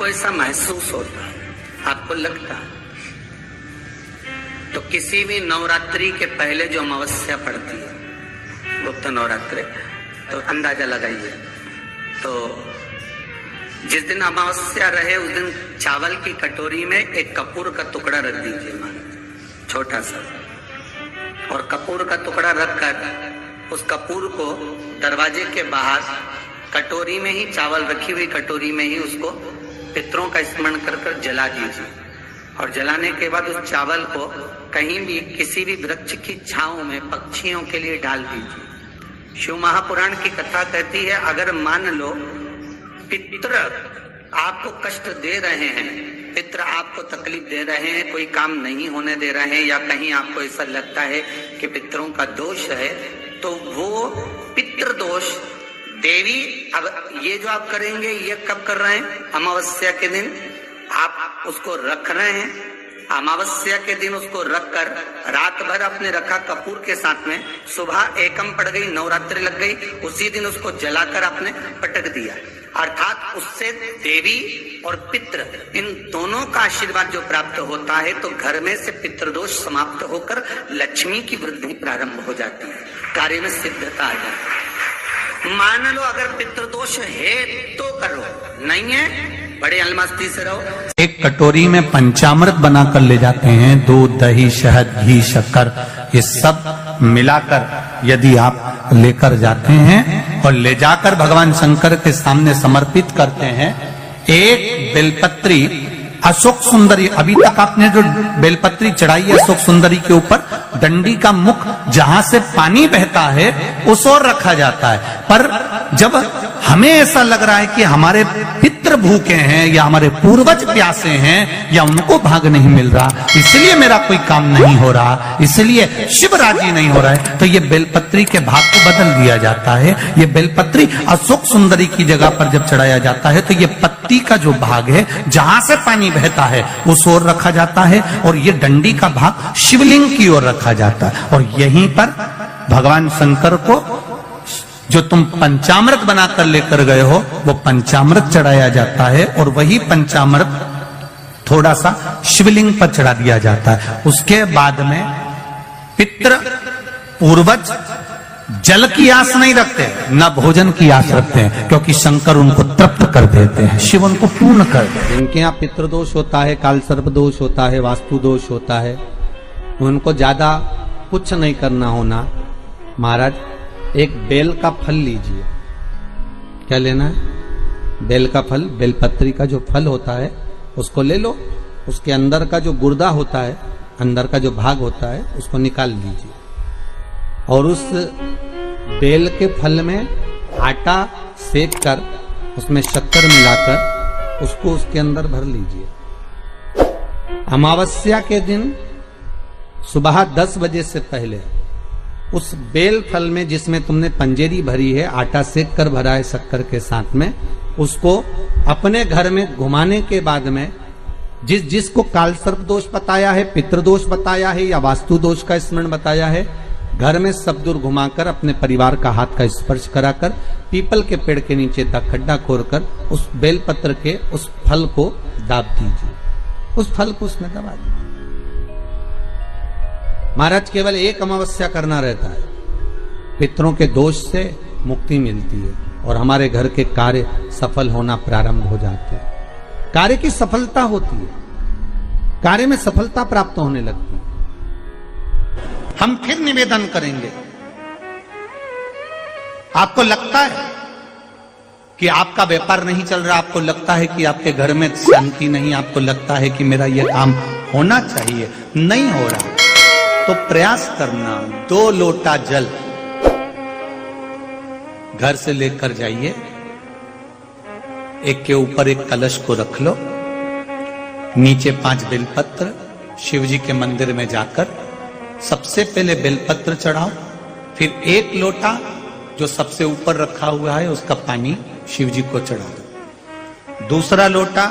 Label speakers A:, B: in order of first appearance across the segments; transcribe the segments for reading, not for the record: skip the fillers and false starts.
A: आपको ऐसा महसूस होता है, आपको लगता है, तो किसी भी नवरात्रि के पहले जो अमावस्या पड़ती है, गुप्त नवरात्रि, तो अंदाजा लगाइए। तो जिस दिन अमावस्या रहे उस दिन चावल की कटोरी में एक कपूर का टुकड़ा रख दीजिए, छोटा सा, और कपूर का टुकड़ा रखकर उस कपूर को दरवाजे के बाहर कटोरी में ही, चावल रखी हुई कटोरी में ही उसको पितरों का स्मरण कर कर जला दीजिए। और जलाने के बाद उस चावल को कहीं भी किसी भी वृक्ष की छांव में पक्षियों के लिए डाल दीजिए। शिव महापुराण की कथा कहती है, अगर मान लो पितर आपको कष्ट दे रहे हैं, पितर आपको तकलीफ दे रहे हैं, कोई काम नहीं होने दे रहे हैं, या कहीं आपको ऐसा लगता है कि पितरों का दोष है, तो वो पितृ दोष देवी, अब ये जो आप करेंगे ये कब कर रहे हैं? अमावस्या के दिन आप उसको रख रहे हैं, अमावस्या के दिन उसको रखकर रात भर आपने रखा कपूर के साथ में, सुबह एकम पड़ गई, नवरात्रि लग गई, उसी दिन उसको जलाकर आपने पटक दिया। अर्थात उससे देवी और पितृ इन दोनों का आशीर्वाद जो प्राप्त होता है, तो घर में से पितृदोष समाप्त होकर लक्ष्मी की वृद्धि प्रारंभ हो जाती है, कार्य में सिद्धता आ जाती है। मान लो अगर पितृदोष है तो करो, नहीं है बड़े अलमस्ती से रहो।
B: एक कटोरी में पंचामृत बनाकर ले जाते हैं, दूध, दही, शहद, घी, शक्कर, ये सब मिलाकर यदि आप लेकर जाते हैं और ले जाकर भगवान शंकर के सामने समर्पित करते हैं, एक बेलपत्री अशोक सुंदरी, अभी तक आपने जो बेलपत्री चढ़ाई है अशोक सुंदरी के ऊपर, डंडी का मुख जहां से पानी बहता है उस ओर रखा जाता है। पर जब हमें ऐसा लग रहा है कि हमारे पितृ भूखे हैं या हमारे पूर्वज प्यासे हैं या उनको भाग नहीं मिल रहा, इसलिए मेरा कोई काम नहीं हो रहा, इसलिए शिव राजी नहीं हो रहा है, तो ये बेलपत्री के भाग को बदल दिया जाता है। ये बेलपत्री अशोक सुंदरी की जगह पर जब चढ़ाया जाता है तो ये पत्ती का जो भाग है जहां से पानी बहता है उस ओर रखा जाता है, और ये डंडी का भाग शिवलिंग की ओर रखा जाता है। और यहीं पर भगवान शंकर को जो तुम पंचामृत बनाकर लेकर गए हो वो पंचामृत चढ़ाया जाता है, और वही पंचामृत थोड़ा सा शिवलिंग पर चढ़ा दिया जाता है। उसके बाद में पितृ पूर्वज जल की आस नहीं रखते, न भोजन की आस रखते हैं, क्योंकि शंकर उनको तृप्त कर देते हैं, शिव उनको पूर्ण कर देते हैं। इनके यहाँ पितृदोष होता है, काल सर्प दोष होता है, वास्तु दोष होता है, उनको ज्यादा कुछ नहीं करना होना। महाराज एक बेल का फल लीजिए, क्या लेना है? बेल का फल, बेलपत्री का जो फल होता है उसको ले लो, उसके अंदर का जो गुर्दा होता है, अंदर का जो भाग होता है उसको निकाल लीजिए, और उस बेल के फल में आटा सेक कर उसमें शक्कर मिलाकर उसको उसके अंदर भर लीजिए। अमावस्या के दिन सुबह 10 बजे से पहले उस बेल फल में जिसमें तुमने पंजेरी भरी है, आटा सेक कर भरा है शक्कर के साथ में, उसको अपने घर में घुमाने के बाद में जिसको काल सर्प दोष बताया है, पितृदोष बताया है या वास्तु दोष का स्मरण बताया है, घर में सब दूर घुमाकर अपने परिवार का हाथ का स्पर्श कराकर पीपल के पेड़ के नीचे खड्डा खोदकर उस बेलपत्र के उस फल को दाब दीजिए, उस फल को उसमें दबा दीजिए। महाराज केवल एक अमावस्या करना रहता है, पितरों के दोष से मुक्ति मिलती है और हमारे घर के कार्य सफल होना प्रारंभ हो जाते हैं। कार्य की सफलता होती है, कार्य में सफलता प्राप्त होने लगती है। हम फिर निवेदन करेंगे, आपको लगता है कि आपका व्यापार नहीं चल रहा, आपको लगता है कि आपके घर में शांति नहीं, आपको लगता है कि मेरा यह काम होना चाहिए, नहीं हो रहा, तो प्रयास करना। 2 लोटा जल घर से लेकर जाइए, एक के ऊपर एक कलश को रख लो, नीचे 5 बेलपत्र, शिव जी के मंदिर में जाकर सबसे पहले बेलपत्र चढ़ाओ, फिर 1 लोटा जो सबसे ऊपर रखा हुआ है उसका पानी शिव जी को चढ़ा दो। दूसरा लोटा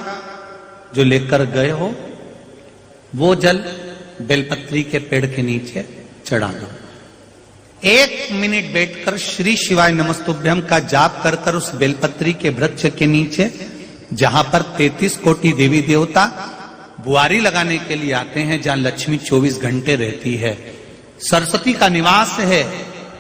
B: जो लेकर गए हो वो जल बेलपत्री के पेड़ के नीचे चढ़ा दो। 1 मिनट बैठकर श्री शिवाय नमस्तुभ्यम का जाप कर उस बेलपत्री के वृक्ष के नीचे जहां पर 33 कोटि देवी देवता बुआरी लगाने के लिए आते हैं, जहां लक्ष्मी 24 घंटे रहती है, सरस्वती का निवास है,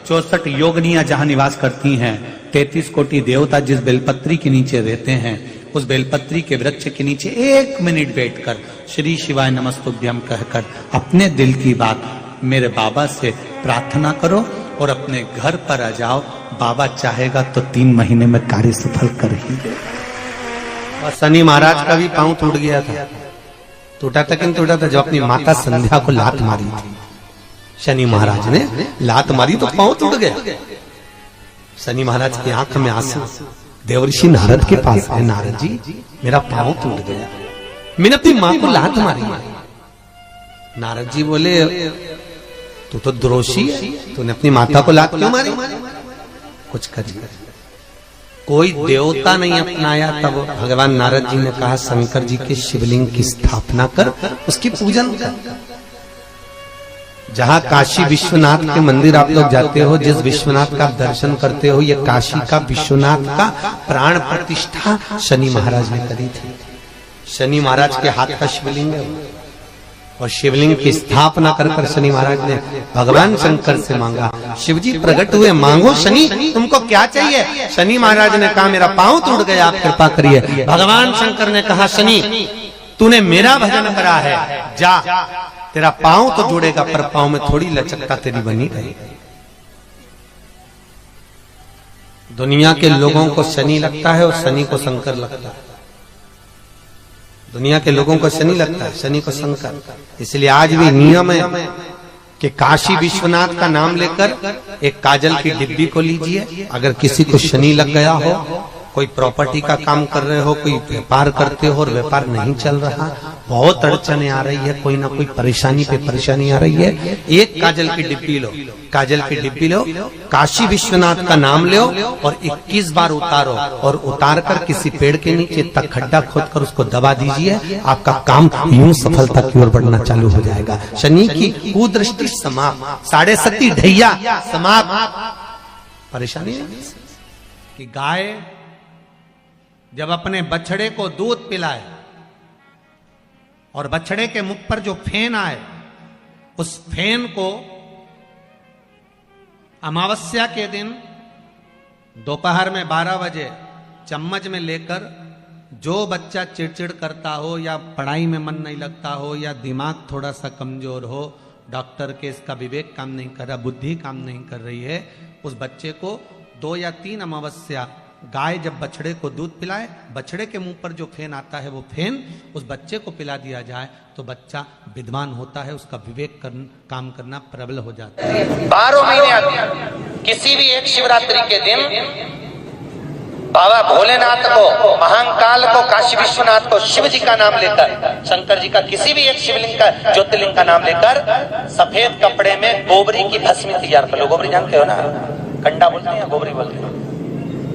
B: 64 योगनियां जहां निवास करती हैं, 33 कोटि देवता जिस बेलपत्री के नीचे रहते हैं, उस बेलपत्री के वृक्ष के नीचे 1 मिनट बैठकर श्री शिवाय नमस्तुभ्यम कहकर अपने दिल की बात मेरे बाबा से प्रार्थना करो और अपने घर पर आ जाओ। बाबा चाहेगा तो 3 महीने में कार्य सफल कर ही दे।
C: और शनि महाराज का भी पांव टूट गया था, टूटा था कि टूटा था, जब अपनी माता संध्या को लात मारी थी, शनि महाराज ने लात मारी तो पांव टूट गया। शनि महाराज की आंख में आंसू, देवर्षि नारद के पास है, नारद जी मेरा पांव टूट गया, मैंने अपनी मां को लात मारी। नारद जी बोले तू तो द्रोषी है, तूने अपनी माता को लात क्यों मारी? कुछ करिए। कोई देवता नहीं अपनाया, तब भगवान नारद जी ने कहा शंकर जी के शिवलिंग की स्थापना कर, उसकी पूजन कर। जहां काशी विश्वनाथ के मंदिर आप लोग जाते हो, जिस विश्वनाथ का दर्शन करते हो, ये काशी का विश्वनाथ का प्राण प्रतिष्ठा शनि महाराज ने करी थी। शनि महाराज के हाथ का शिवलिंग है, और शिवलिंग की स्थापना कर कर शनि महाराज ने भगवान शंकर से मांगा। शिवजी प्रकट हुए, मांगो शनि तुमको क्या चाहिए? शनि महाराज ने कहा मेरा पांव टूट गया, आप कृपा करिए। भगवान शंकर ने कहा शनि तूने मेरा भजन करा है, जा तेरा पांव तो जुड़ेगा, पर पांव में थोड़ी लचकता तेरी बनी रहेगी। दुनिया के लोगों को शनि लगता है और शनि को शंकर लगता है। दुनिया के लोगों को शनि लगता है, शनि को शंकर। इसलिए आज भी नियम है कि काशी विश्वनाथ का नाम लेकर एक काजल की डिब्बी को लीजिए। अगर किसी को शनि लग गया हो, कोई प्रॉपर्टी का काम कर रहे हो, कोई व्यापार करते हो और व्यापार नहीं चल रहा, बहुत अड़चने आ रही है, कोई ना कोई परेशानी पे परेशानी आ रही है, एक काजल की डिब्बी लो, काजल की डिब्बी लो, काशी विश्वनाथ का नाम लो और 21 बार उतारो, और उतार कर किसी पेड़ के नीचे तक खड्डा खोद कर उसको दबा दीजिए। आपका काम यूं सफलता की ओर बढ़ना चालू हो जाएगा। शनि की कुदृष्टि समाप्त, 7.5 ढैया समाप्त। परेशानी
B: कि गाय जब अपने बछड़े को दूध पिलाए और बछड़े के मुख पर जो फेन आए, उस फेन को अमावस्या के दिन दोपहर में 12 बजे चम्मच में लेकर, जो बच्चा चिड़चिड़ करता हो या पढ़ाई में मन नहीं लगता हो या दिमाग थोड़ा सा कमजोर हो, डॉक्टर के इसका विवेक काम नहीं कर रहा, बुद्धि काम नहीं कर रही है, उस बच्चे को 2 या 3 अमावस्या गाय जब बछड़े को दूध पिलाए, बछड़े के मुंह पर जो फेन आता है वो फेन उस बच्चे को पिला दिया जाए तो बच्चा विद्वान होता है, उसका विवेक काम करना प्रबल हो जाता है।
D: 12 महीने आते हैं। किसी भी एक शिवरात्रि के दिन बाबा भोलेनाथ को, महाकाल को, काशी विश्वनाथ को, शिव जी का नाम लेकर, शंकर जी का किसी भी एक शिवलिंग का, ज्योतिर्लिंग का नाम लेकर सफेद कपड़े में गोबरी की भस्मी तैयार कर लो। गोबरी जानते हो ना, कंडा बोलते हैं, गोबरी बोलते हैं,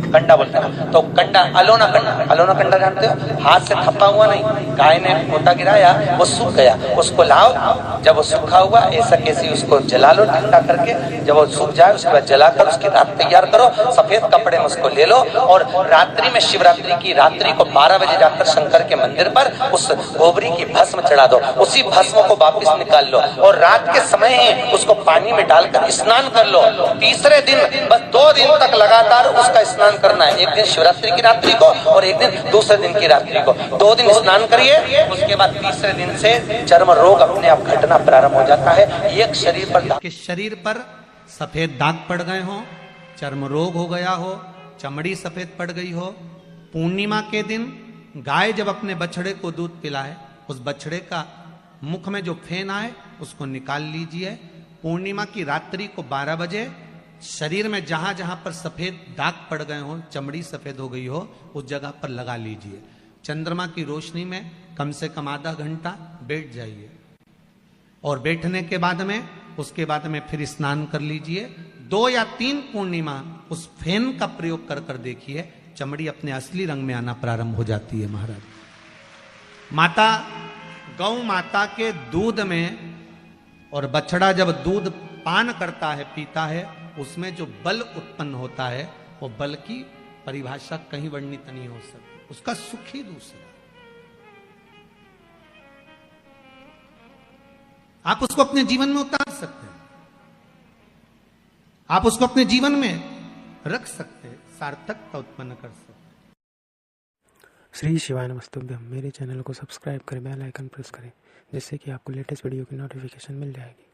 D: कंडा बोलते हैं। तो कंडा, अलोना कंडा, अलोना कंडा जानते हो, हाथ से थप्पा हुआ नहीं, गाय ने पोता गिराया वो सूख गया, उसको लाओ, जब वो सूखा हुआ ऐसा कैसे उसको जला लो ठंडा करके, जब वो सूख जाए उसके बाद जलाकर उसकी राख तैयार करो, सफेद कपड़े में उसको ले लो और रात्रि में, शिवरात्रि की रात्रि को 12 बजे जाकर शंकर के मंदिर पर उस गोबरी की भस्म चढ़ा दो। उसी भस्म को वापिस निकाल लो और रात के समय ही उसको पानी में डालकर स्नान कर लो। तीसरे दिन, बस 2 दिन तक लगातार उसका स्नान करना है, एक दिन शिवरात्रि की रात्रि को और एक दिन दूसरे दिन की रात्रि को। 2 दिन स्नान करिए, उसके बाद तीसरे दिन से चर्म रोग अपने आप घटना प्रारंभ हो जाता है। एक शरीर पर,
B: कि शरीर पर सफेद दाग पड़ गए हो, चर्म रोग हो गया हो, चमड़ी सफेद पड़ गई हो, पूर्णिमा के दिन गाय जब अपने बछड़े को दूध पिलाए, उस बछड़े का मुख में जो फेन आए उसको निकाल लीजिए। पूर्णिमा की रात्रि को 12 बजे शरीर में जहां जहां पर सफेद दाग पड़ गए हो, चमड़ी सफेद हो गई हो, उस जगह पर लगा लीजिए। चंद्रमा की रोशनी में कम से कम आधा घंटा बैठ जाइए और बैठने के बाद में, उसके बाद में फिर स्नान कर लीजिए। 2 या 3 पूर्णिमा उस फेन का प्रयोग कर कर देखिए, चमड़ी अपने असली रंग में आना प्रारंभ हो जाती है। महाराज, माता गौ माता के दूध में, और बछड़ा जब दूध पान करता है, पीता है, उसमें जो बल उत्पन्न होता है, वो बल की परिभाषा कहीं वर्णित नहीं हो सकती।
C: उसका सुख ही दूसरा। आप उसको अपने जीवन में उतार सकते हैं, आप उसको अपने जीवन में रख सकते हैं, सार्थकता उत्पन्न कर सकते हैं।
E: श्री शिवाय नमस्तुभ्यम। मेरे चैनल को सब्सक्राइब करें, बेल आइकन प्रेस करें, जिससे कि आपको लेटेस्ट वीडियो की नोटिफिकेशन मिल जाएगी।